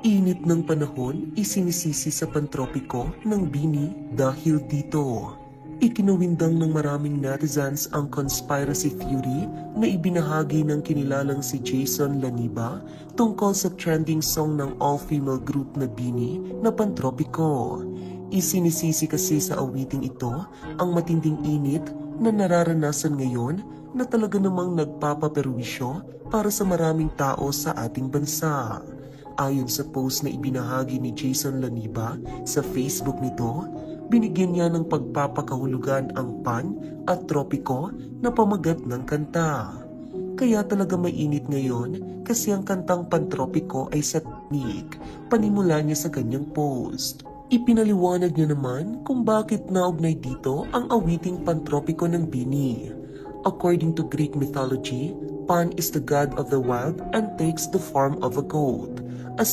Init ng panahon isinisisi sa pantropiko ng Bini dahil dito. Ikinuwindang ng maraming netizens ang conspiracy theory na ibinahagi ng kinilalang si Jason Laniba tungkol sa trending song ng all-female group na Bini na Pantropiko. Isinisisi kasi sa awiting ito ang matinding init na nararanasan ngayon na talaga namang nagpapaperwisyo para sa maraming tao sa ating bansa. Ayon sa post na ibinahagi ni Jason Laniba sa Facebook nito, binigyan niya ng pagpapakahulugan ang pan at tropiko na pamagat ng kanta. Kaya talaga mainit ngayon kasi ang kantang Pantropiko ay satanic, panimula niya sa kanyang post. Ipinaliwanag niya naman kung bakit naugnay dito ang awiting Pantropiko ng Bini. According to Greek mythology, Pan is the god of the wild and takes the form of a goat. A